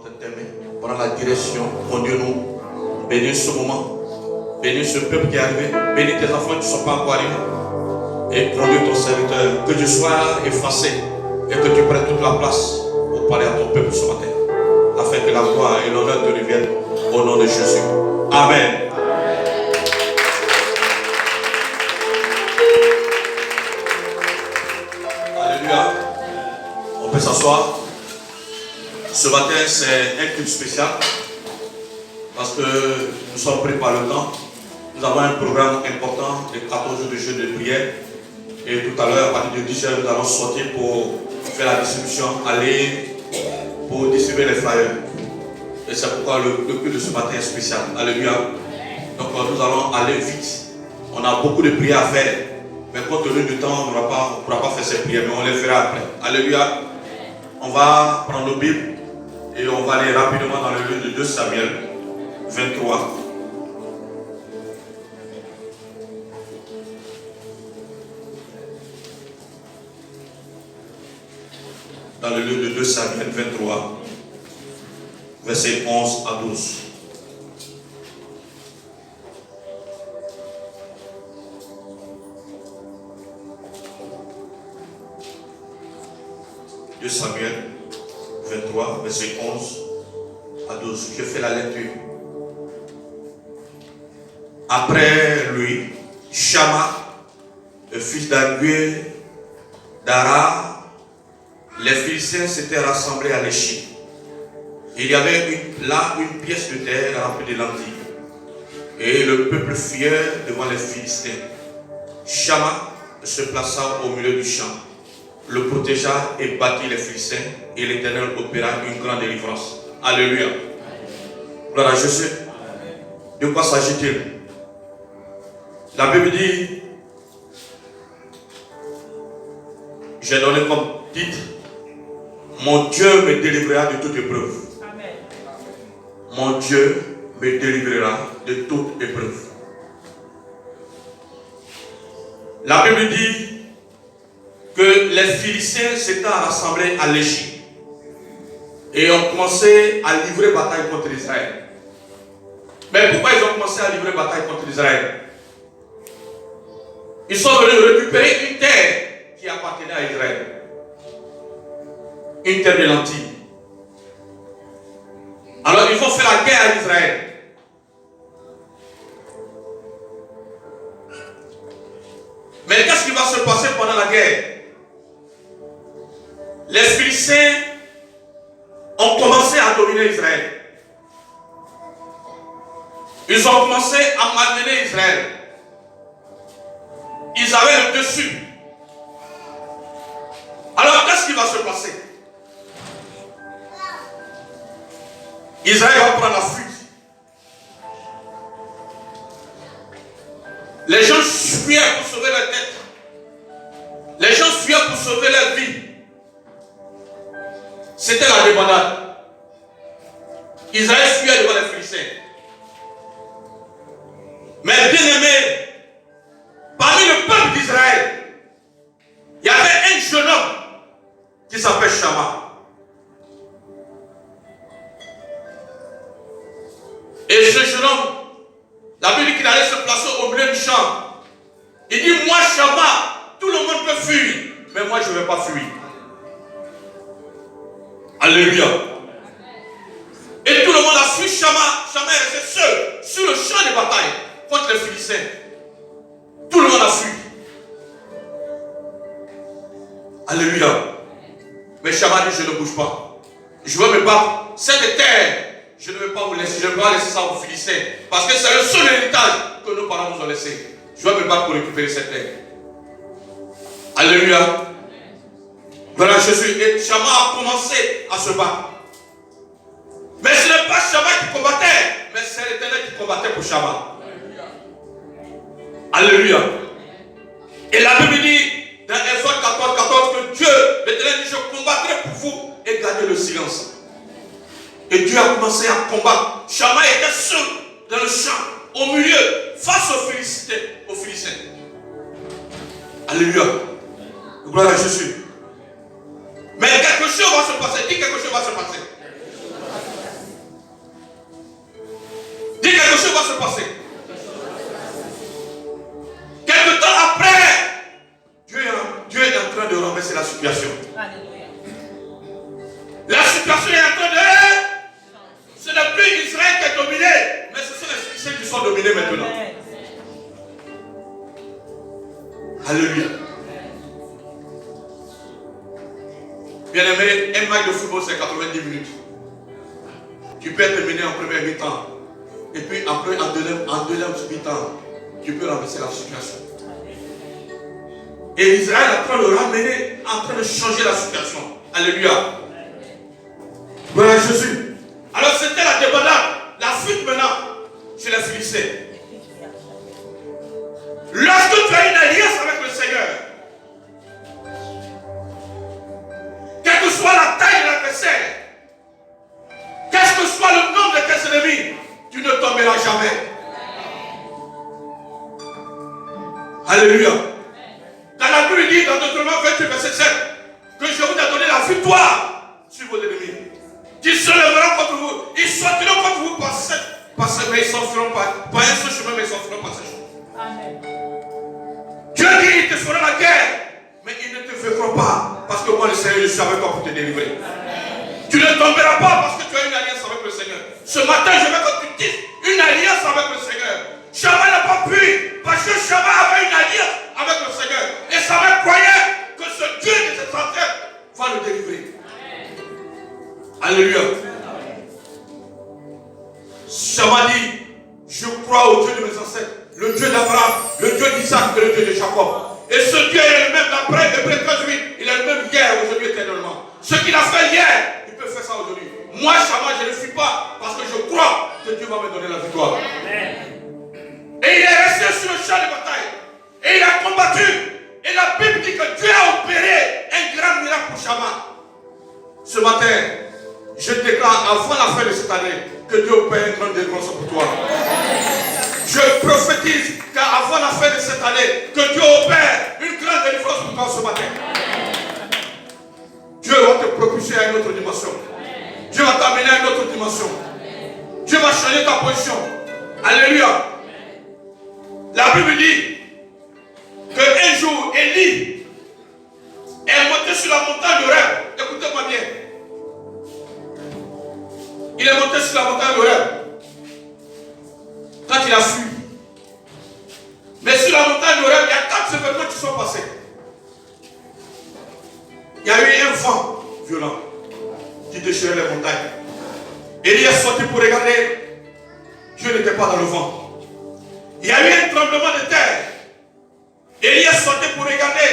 entre tes mains. Prends la direction. Mon Dieu, nous bénis ce moment. Bénis ce peuple qui est arrivé. Bénis tes enfants qui ne sont pas encore arrivés. Et conduis ton serviteur. Que je sois effacé et que tu prennes toute la place pour parler à ton peuple ce matin. Afin que la gloire et l'honneur te reviennent au nom de Jésus. Amen. Alléluia. On peut s'asseoir. Ce matin, c'est un culte spécial parce que nous sommes pris par le temps. Nous avons un programme important de 14 jours de jeûne de prière. Et tout à l'heure, à partir de 10h, nous allons sortir pour faire la distribution, aller pour distribuer les flyers. Et c'est pourquoi le culte de ce matin est spécial. Alléluia. Donc nous allons aller vite. On a beaucoup de prières à faire. Mais compte tenu du temps, on ne pourra pas faire ces prières, mais on les fera après. Alléluia. On va prendre nos Bibles et on va aller rapidement dans le livre de 2 Samuel 23. Dans le livre de 2 Samuel 23, versets 11 à 12. De Samuel 23, verset 11 à 12. Je fais la lecture. Après lui, Shama, le fils d'Angué, d'Ara, les Philistins s'étaient rassemblés à l'Échi. Il y avait là une pièce de terre remplie de lentilles. Et le peuple fuyait devant les Philistins. Shama se plaça au milieu du champ, le protégea et battit les Philistins, et l'Éternel opéra une grande délivrance. Alléluia. Gloire à Jésus. De quoi s'agit-il? La Bible dit, j'ai donné comme titre, mon Dieu me délivrera de toute épreuve. Amen. Mon Dieu me délivrera de toute épreuve. La Bible dit que les Philistins s'étaient rassemblés à l'Échi et ont commencé à livrer bataille contre Israël. Mais pourquoi ils ont commencé à livrer bataille contre Israël? Ils sont venus récupérer une terre qui appartenait à Israël. Une terre de lentilles. Alors ils vont faire la guerre à Israël. Mais qu'est-ce qui va se passer pendant la guerre? Les Philistins ont commencé à dominer Israël. Ils ont commencé à malmener Israël. Ils avaient le dessus. Alors qu'est-ce qui va se passer? Israël va prendre la fuite. Les gens fuyaient pour sauver leur tête. Les gens fuyaient pour sauver leur vie. C'était la débandade. Israël fuyait devant les Philistins. Mais bien aimé, parmi le peuple d'Israël, il y avait un jeune homme qui s'appelle Shama. Et ce jeune homme, la Bible dit qu'il allait se placer au milieu du champ. Il dit, moi Shama, tout le monde peut fuir, mais moi je ne vais pas fuir. Alléluia. Et tout le monde a fui Shama. Shama est resté seul sur le champ de bataille contre les Philistins. Tout le monde a fui. Alléluia. Mais Shama dit, je ne bouge pas. Je veux me battre. Cette terre, je ne vais pas vous laisser. Je ne vais pas laisser ça aux Philistins. Parce que c'est le seul héritage que nos parents nous ont laissé. Je vais me battre pour récupérer cette terre. Alléluia. Voilà Jésus. Et Shama a commencé à se battre. Mais ce n'est pas Shama qui combattait, mais c'est l'Éternel qui combattait pour Shama. Alléluia. Et la Bible dit dans Exode 14, 14 que Dieu, l'Éternel dit, je combattrai pour vous et gardez le silence. Et Dieu a commencé à combattre. Shama était seul dans le champ, au milieu, face aux Philistins. Alléluia. Gloire à Jésus. Mais quelque chose va se passer. Dis quelque chose va se passer. passer. Quelque temps après, Dieu est en train de renverser la situation. Alléluia. La situation est en train de... Ce n'est plus Israël qui est dominé, mais ce sont les Philistins qui sont dominés maintenant. Alléluia. Bien aimé, un match de football c'est 90 minutes. Tu peux être mené en première mi-temps. Et puis après, en deuxième mi-temps, tu peux renverser la situation. Et Israël est en train de ramener, en train de changer la situation. Alléluia. Voilà Jésus. Alors c'était la débandade, la fuite maintenant chez les Philistins. Lorsque tu as une alliance avec le Seigneur, quelle que soit la taille de l'adversaire, quel que soit le nombre de tes ennemis, tu ne tomberas jamais. Alléluia. Dans la Bible, il dit dans Deutéronome 28, verset 7, que je vous ai donné la victoire sur vos ennemis. Ils se lèveront contre vous, ils sortiront contre vous par ce mais ils s'enfuiront pas un seul chemin, mais ils s'enfuiront par ce chemin. Amen. Dieu dit ils te feront la guerre, mais ils ne te feront pas, parce que moi le Seigneur, je suis avec toi pour te délivrer. Amen. Tu ne tomberas pas parce que tu as une alliance avec le Seigneur. Ce matin, je veux que tu dises une alliance avec le Seigneur. Shammah n'a pas pu, parce que Shammah avait une alliance avec le Seigneur. Et Shammah croyait que ce Dieu de ses ancêtres va le délivrer. Alléluia. Shammah dit, je crois au Dieu de mes ancêtres, le Dieu d'Abraham, le Dieu d'Isaac et le Dieu de Jacob. Et ce Dieu est le même d'après Hébreux 13:8, il est le même hier, aujourd'hui, éternellement. Ce qu'il a fait hier, il peut faire ça aujourd'hui. Moi, Shammah, je ne suis pas, parce que je crois que Dieu va me donner la victoire. Amen. Et il est resté sur le champ de bataille. Et il a combattu. Et la Bible dit que Dieu a opéré un grand miracle pour Shammah. Ce matin, je déclare avant la fin de cette année que Dieu opère une grande délivrance pour toi. Je prophétise qu'avant la fin de cette année, que Dieu opère une grande délivrance pour toi ce matin. Dieu va te propulser à une autre dimension. Dieu va t'amener à une autre dimension. Dieu va changer ta position. Alléluia. La Bible dit qu'un jour, Élie est monté sur la montagne de Horeb. Écoutez-moi bien. Il est monté sur la montagne de Horeb quand il a fui. Mais sur la montagne de Horeb, il y a 4 événements qui sont passés. Il y a eu un vent violent qui déchirait les montagnes. Élie est sorti pour regarder. Dieu n'était pas dans le vent. Il y a eu un tremblement de terre. Élie est sorti pour regarder.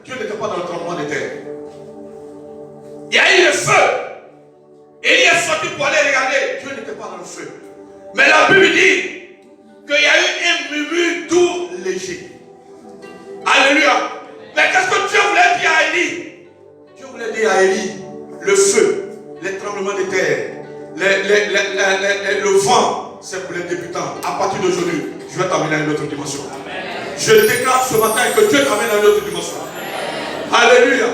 Dieu n'était pas dans le tremblement de terre. Il y a eu le feu. Élie est sorti pour aller regarder. Dieu n'était pas dans le feu. Mais la Bible dit qu'il y a eu un murmure doux léger. Alléluia. Mais qu'est-ce que Dieu voulait dire à Élie? Dieu voulait dire à Élie, le feu, les tremblements de terre, le vent, c'est pour les débutants. À partir d'aujourd'hui, je vais t'amener à une autre dimension. Amen. Je déclare ce matin que Dieu t'amène à une autre dimension. Amen. Alléluia.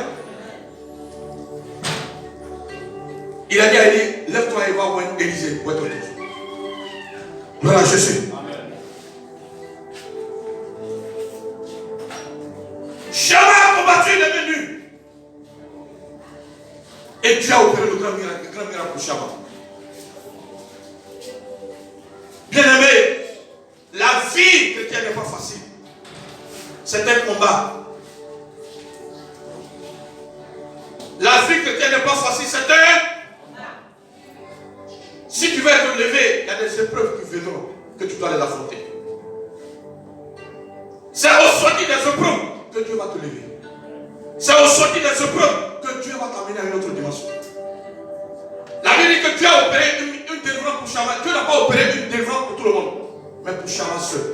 Il a dit à Élie, lève-toi et va voir Élisée pour être autre. Voilà Jésus. Shammah a combattu l'ennemi. Et Dieu a opéré le grand miracle pour Shammah. Bien aimé, la vie chrétienne n'est pas facile. C'est un combat. La vie chrétienne n'est pas facile, c'est un combat. Si tu veux être levé, il y a des épreuves qui viendront, que tu dois les affronter. C'est au sortir des épreuves que Dieu va te lever. C'est au sortir des épreuves que Dieu va t'amener à une autre dimension. La Bible dit que Dieu a opéré une délivrance pour Shammah. Dieu n'a pas opéré une délivrance pour tout le monde, mais pour Shammah seul.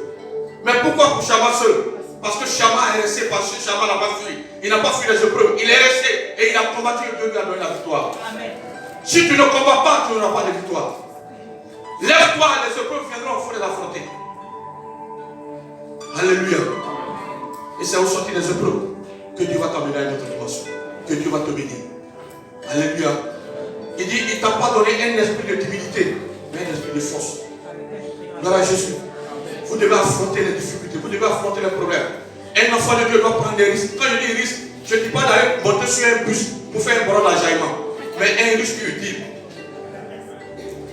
Mais pourquoi pour Shammah seul? Parce que Shammah est resté, parce que Shammah n'a pas fui. Il n'a pas fui les épreuves. Il est resté et il a combattu et Dieu lui a donné la victoire. Amen. Si tu ne combats pas, tu n'auras pas de victoire. Lève-toi, les épreuves viendront, il faut les affronter. Alléluia. Et c'est au sortir des épreuves que Dieu va t'amener à une autre dimension. Que Dieu va te bénir. Alléluia. Il dit, il ne t'a pas donné un esprit de timidité, mais un esprit de force. Gloire à Jésus. Vous devez affronter les difficultés, vous devez affronter les problèmes. Un enfant de Dieu doit prendre des risques. Quand je dis risque, je ne dis pas d'aller monter sur un bus pour faire un bras d'enjaillement, mais un risque utile.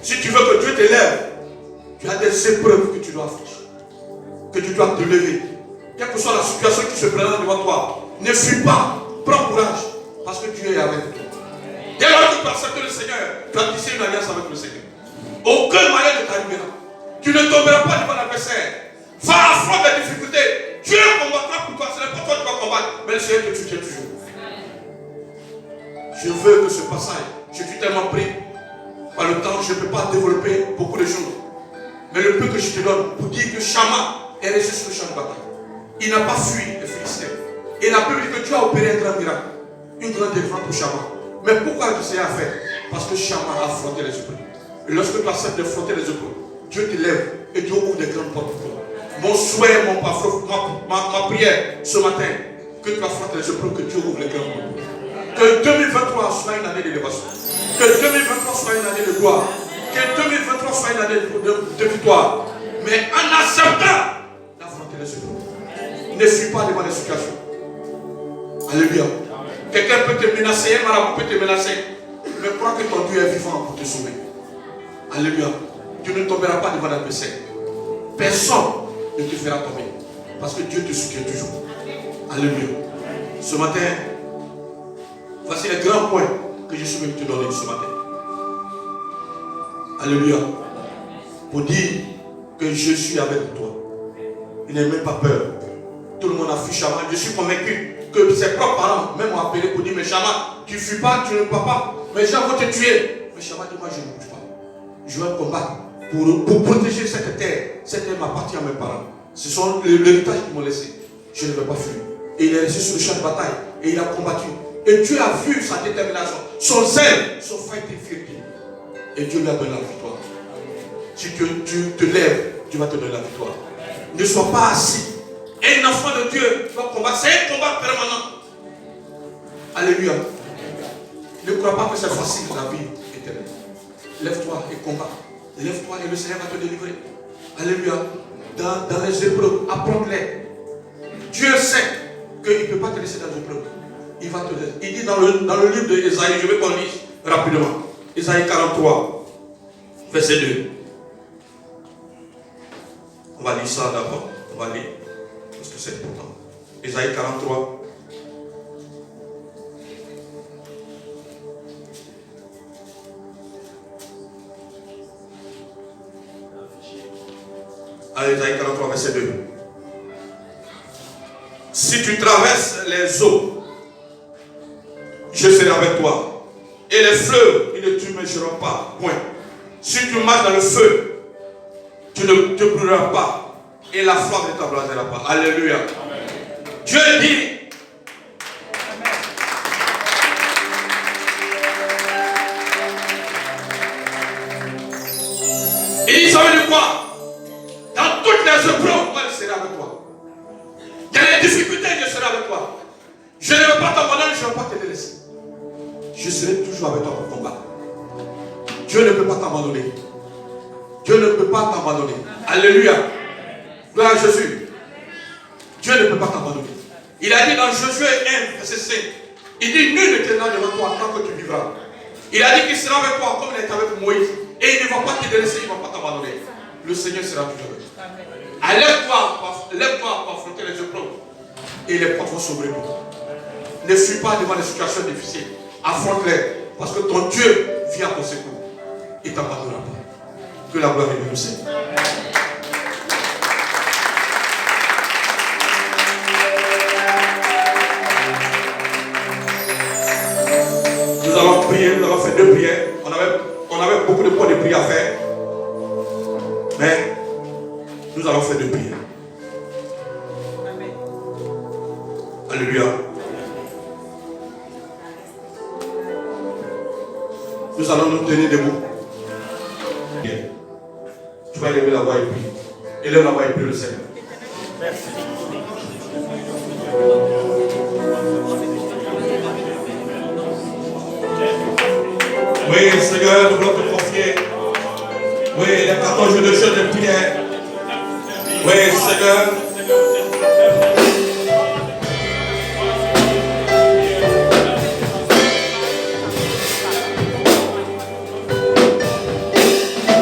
Si tu veux que Dieu t'élève, tu as des épreuves que tu dois affronter, que tu dois te lever. Quelle que soit la situation qui se présente devant toi, ne fuis pas, prends courage, parce que Dieu est avec toi. Dès lors que tu acceptes le Seigneur, tu as tissé une alliance avec le Seigneur. Aucun moyen ne t'arrivera. Tu ne tomberas pas devant l'adversaire. Va affronter les difficultés. Dieu combattra pour toi. Ce n'est pas toi qui vas combattre, mais le Seigneur te soutient toujours. Je veux que ce passage, je suis tellement pris par le temps, je ne peux pas développer beaucoup de choses. Mais le peu que je te donne pour dire que Chama est resté sur le champ de bataille. Il n'a pas fui les Philistins. Et la Bible dit que Dieu a opéré un grand miracle, une grande délivrance pour Chama. Mais pourquoi le Seigneur a fait? Parce que Chama a affronté les épreuves. Et lorsque tu acceptes d'affronter les épreuves, Dieu t'élève et Dieu ouvre des grandes portes pour toi. Mon souhait, ma prière ce matin, que tu affrontes les épreuves, que Dieu ouvre les grandes portes. Que 2023 soit une année d'élévation. Que 2023 soit une année de gloire. Que 2023 soit une année de victoire. Mais en acceptant d'affronter les épreuves. Ne suis pas devant les situations. Alléluia. Quelqu'un peut te menacer, un marabout peut te menacer. Mais crois que ton Dieu est vivant pour te sauver. Alléluia. Tu ne tomberas pas devant l'adversaire. Personne ne te fera tomber. Parce que Dieu te soutient toujours. Alléluia. Ce matin, voici les grands points que je suis venu te donner ce matin. Alléluia. Pour dire que je suis avec toi. Il n'a même pas peur. Tout le monde a fui Chama. Je suis convaincu que ses propres parents même m'ont appelé pour dire, mais Chama, tu ne fuis pas, tu ne pars pas. Mais gens vont te tuer. Mais Chama dit, moi je ne bouge pas. Je vais combattre pour protéger cette terre. Cette terre m'appartient à mes parents. Ce sont l'héritage qu'ils m'ont laissé. Je ne vais pas fuir. Et il est resté sur le champ de bataille. Et il a combattu. Et Dieu a vu sa détermination, son zèle, son fighting fierté. Et Dieu lui a donné la victoire. Si tu te lèves, Dieu va te donner la victoire. Ne sois pas assis. Un enfant de Dieu doit combattre. C'est un combat permanent. Alléluia. Ne crois pas que c'est facile la vie éternelle. Lève-toi et combat. Lève-toi et le Seigneur va te délivrer. Alléluia. Dans les épreuves, apprends-les. Dieu sait qu'il ne peut pas te laisser dans les épreuves. Il va te laisser. Il dit dans le livre d'Ésaïe, je vais qu'on lise rapidement. Ésaïe 43, verset 2. On va lire ça d'abord. On va lire. Parce que c'est important. Ésaïe 43. Ésaïe 43, verset 2. Si tu traverses les eaux, je serai avec toi. Et les fleuves, ils ne t'immergeront pas. Point. Si tu marches dans le feu, tu ne te brûleras pas. Et la flamme ne t'embrasera pas. Alléluia. Amen. Dieu dit. Il dit, ça veut dire quoi? Dans toutes les épreuves, moi je serai avec toi. Il y a des difficultés, je serai avec toi. Je ne vais pas t'abandonner, je ne vais pas te délaisser. Je serai toujours avec toi pour combattre. Dieu ne peut pas t'abandonner. Dieu ne peut pas t'abandonner. Alléluia. Gloire à Jésus. Dieu ne peut pas t'abandonner. Il a dit dans Josué 1, verset 5, il dit, nul ne tiendra devant toi tant que tu vivras. Il a dit qu'il sera avec toi comme il était avec Moïse. Et il ne va pas te délaisser, il ne va pas t'abandonner. Le Seigneur sera toujours avec toi. Lève-toi pour affronter les épreuves. Et les portes vont s'ouvrir pour toi. Ne fuis pas devant les situations difficiles. Affronte-les. Parce que ton Dieu vient à ton secours. Il ne t'abandonnera pas. Que la gloire est venue, Seigneur. Nous allons prier, nous allons faire 2 prières. On avait beaucoup de points de prière à faire. Mais nous allons faire 2 prières. Amen. Alléluia. Nous allons nous tenir debout. Tu vas élever la voix et prier. Élève la voix et prie le Seigneur. Merci. Oui, Seigneur, nous voulons te confier Oui, les 14 jours de jeûne de prière. Oui, Seigneur.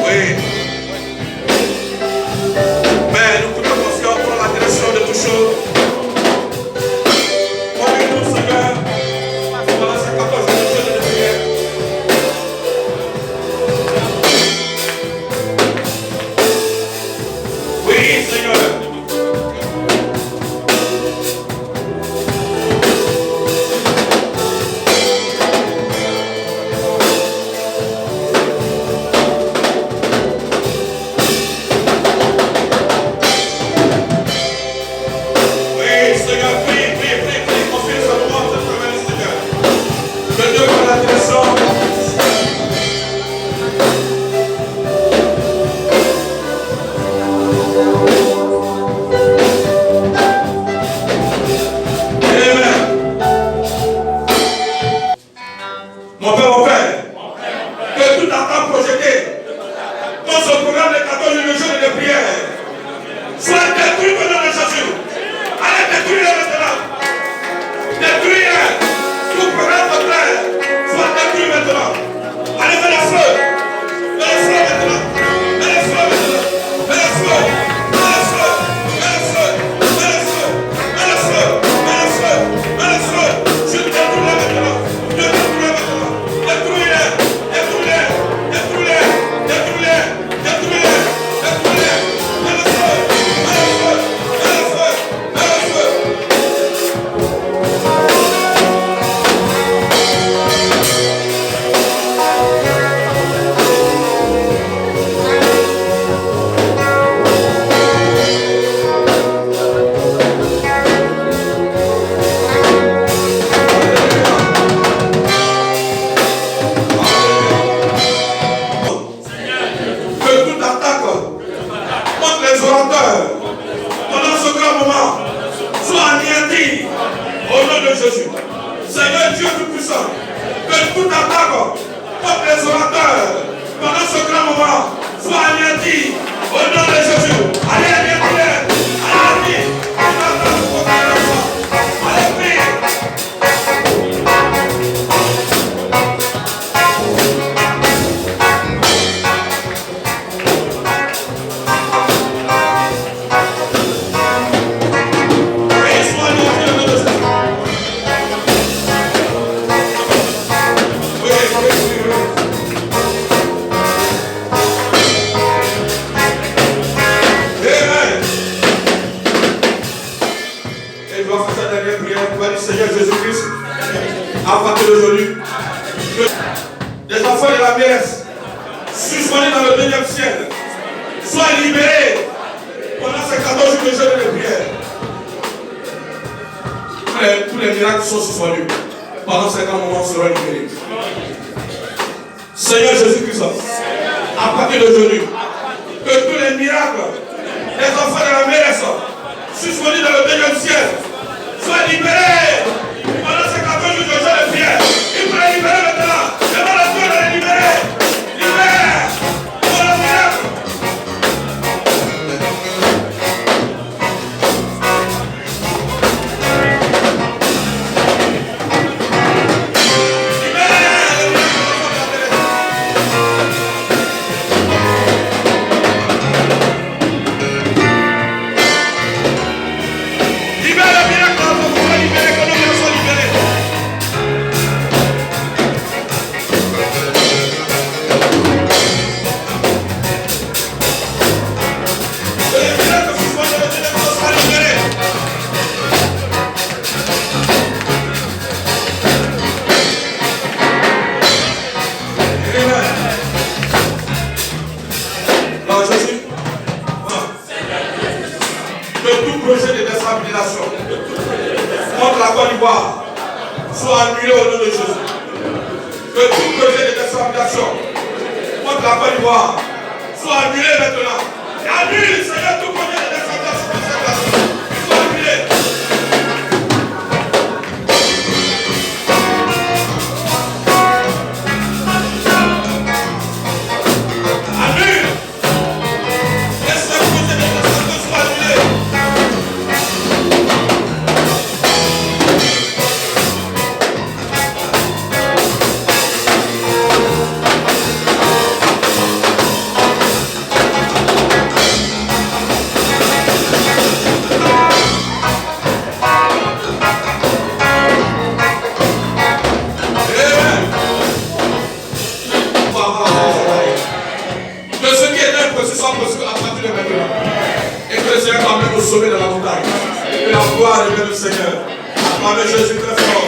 Oui. Mais nous pouvons confier pour la direction de toutes choses. Conduis-nous, Seigneur, pendant ces 14 jours de jeûne de prière. Oui, Seigneur. Mon Père, que tout attaque projeté dans ce programme de 14 jours de jeûne et de prière soit détruit au nom de Jésus. Allez, détruire maintenant. Détruire tout programme de terre soit détruit maintenant. Allez, mets le feu. Mets le feu maintenant. Mets le feu maintenant. Mets le feu. Mets le feu. Mets le feu. Mets le feu. Mets le feu. Mets le feu. Mets le feu. Je détruis maintenant. Je détruis maintenant. Détruis-les. Détruis-les. Détruis-les. Détruis-les. Détruis-les. Détruis-les. Mets le feu. Mets le feu. Mets le feu. Mets le feu. Que toute attaque contre les orateurs pendant ce grand moment soit anéantie au nom de Jésus. Seigneur Dieu Tout-Puissant, que toute attaque contre les orateurs pendant ce grand moment soit anéantie au nom de Jésus. Allez, anéantis-les. Allez, allez, prie. Et je dois faire cette dernière prière pour le Seigneur Jésus-Christ. À partir d'aujourd'hui, que les enfants de la mairesse, suspendus dans le 2e ciel, soient libérés pendant ces 14 jours de jeûne et de prière. Tous les miracles sont suspendus. Pendant ces grands moments seront libérés. Seigneur Jésus-Christ, à partir d'aujourd'hui, que tous les miracles des enfants de la mairesse, suspendus dans le 2e ciel, soient libérés pendant ces 14 jours de jeûne et de prière. Il faut les libérer maintenant. Demande à Dieu de les libérer. Libère pour le miracle. Contre la Côte d'Ivoire soit annulé au nom de Jésus. Que tout projet de déstabilisation contre la Côte d'Ivoire soit annulé maintenant. Annule, Seigneur, tout projet de déstabilisation contre cette nation. Soit annulé. Annule. sommet de la montagne. Que la gloire revienne au Seigneur. Acclamez Jésus très fort.